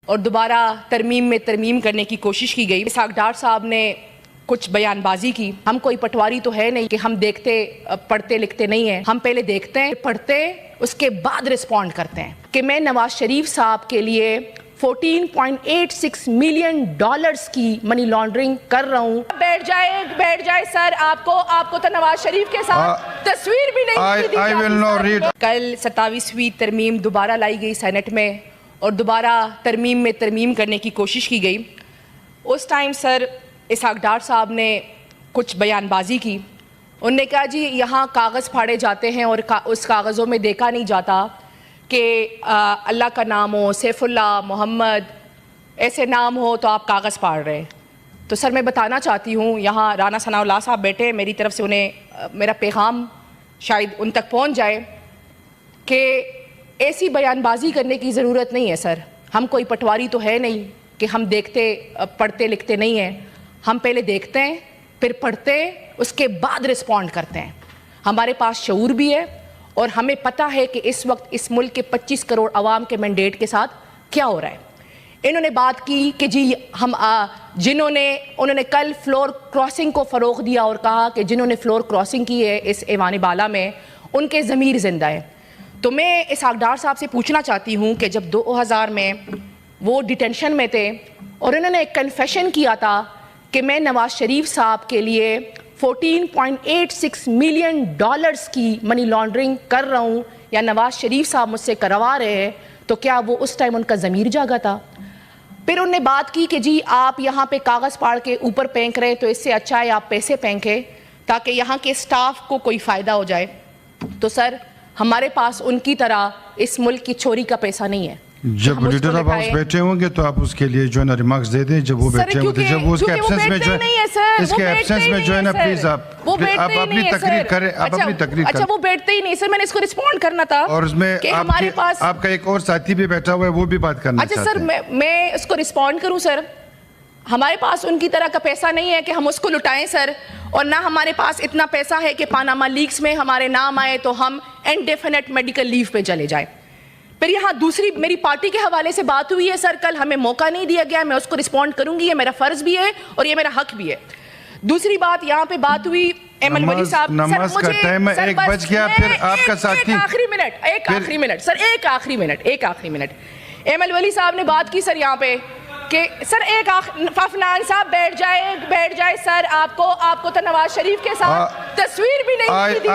اور دوبارہ ترمیم میں ترمیم کرنے کی کوشش کی گئی۔ اسحاق ڈار صاحب نے کچھ بیان بازی کی۔ ہم کوئی پٹواری تو ہے نہیں کہ ہم دیکھتے پڑھتے لکھتے نہیں ہیں، ہم پہلے دیکھتے ہیں پڑھتے اس کے بعد رسپونڈ کرتے ہیں کہ میں نواز شریف صاحب کے لیے 14.86 ملین ڈالرز کی منی لانڈرنگ کر رہا ہوں۔ بیٹھ جائے سر، آپ کو تو نواز شریف کے ساتھ تصویر بھی نہیں دی۔ کل 27ویں ترمیم دوبارہ لائی گئی سینٹ میں اور دوبارہ ترمیم میں ترمیم کرنے کی کوشش کی گئی۔ اس ٹائم سر اسحاق ڈار صاحب نے کچھ بیان بازی کی۔ انہوں نے کہا جی یہاں کاغذ پھاڑے جاتے ہیں اور اس کاغذوں میں دیکھا نہیں جاتا کہ اللہ کا نام ہو، سیف اللہ، محمد ایسے نام ہو تو آپ کاغذ پھاڑ رہے۔ تو سر میں بتانا چاہتی ہوں، یہاں رانا ثناء اللہ صاحب بیٹھے، میری طرف سے انہیں میرا پیغام شاید ان تک پہنچ جائے کہ ایسی بیان بازی کرنے کی ضرورت نہیں ہے سر۔ ہم کوئی پٹواری تو ہے نہیں کہ ہم دیکھتے پڑھتے لکھتے نہیں ہیں، ہم پہلے دیکھتے ہیں پھر پڑھتے اس کے بعد رسپونڈ کرتے ہیں۔ ہمارے پاس شعور بھی ہے اور ہمیں پتہ ہے کہ اس وقت اس ملک کے 25 کروڑ عوام کے مینڈیٹ کے ساتھ کیا ہو رہا ہے۔ انہوں نے بات کی کہ جی انہوں نے کل فلور کراسنگ کو فروغ دیا اور کہا کہ جنہوں نے فلور کراسنگ کی ہے اس ایوان بالا میں ان کے ضمیر زندہ ہے۔ تو میں اسحاق ڈار صاحب سے پوچھنا چاہتی ہوں کہ جب 2000 میں وہ ڈیٹینشن میں تھے اور انہوں نے ایک کنفیشن کیا تھا کہ میں نواز شریف صاحب کے لیے 14.86 ملین ڈالرز کی منی لانڈرنگ کر رہا ہوں یا نواز شریف صاحب مجھ سے کروا رہے ہیں، تو کیا وہ اس ٹائم ان کا ضمیر جاگا تھا؟ پھر انہوں نے بات کی کہ جی آپ یہاں پہ کاغذ پاڑ کے اوپر پھینک رہے تو اس سے اچھا ہے آپ پیسے پھینکیں تاکہ یہاں کے سٹاف کو کوئی فائدہ ہو جائے۔ تو سر ہمارے پاس ان کی طرح اس ملک کی چوری کا پیسہ نہیں ہے۔ جب لیڈر آف ہاؤس بیٹھے ہوں گے تو آپ اس کے لیے جو ہے نا ریمارکس دے دیں جب وہ بیٹھے ہوتے ہیں، جب وہ اس کے ایبسنس میں جو ہے اس کے ایبسنس میں جو ہے نا پلیز آپ اپنی تقریر کریں، آپ اپنی تقریر کریں۔ اچھا وہ بیٹھتے ہی نہیں سر، میں نے اس کو رسپونڈ کرنا تھا اور اس میں آپ کا ایک اور ساتھی بھی بیٹھا ہوا ہے وہ بھی بات کرنا چاہتے ہیں۔ اچھا سر میں اس کو رسپونڈ کروں سر؟ ہمارے پاس ان کی طرح کا پیسہ نہیں ہے کہ ہم اس کو لٹائیں سر، اور نہ ہمارے پاس اتنا پیسہ ہے کہ پاناما لیکس میں ہمارے نام آئے تو ہم انڈیفینٹ میڈیکل لیو پہ چلے جائیں۔ پھر یہاں دوسری میری پارٹی کے حوالے سے بات ہوئی ہے سر، کل ہمیں موقع نہیں دیا گیا، میں اس کو رسپونڈ کروں گی، یہ میرا فرض بھی ہے اور یہ میرا حق بھی ہے۔ دوسری بات یہاں پہ بات ہوئی ایمل ولی صاحب، نماز کا ٹائم ہے 1 بج گیا، پھر آپ کا ساتھی ایک آخری منٹ ایمل ولی صاحب نے بات کی سر یہاں پہ کہ سر ففنان صاحب بیٹھ جائے سر، آپ کو تو نواز شریف کے ساتھ تصویر بھی نہیں دی۔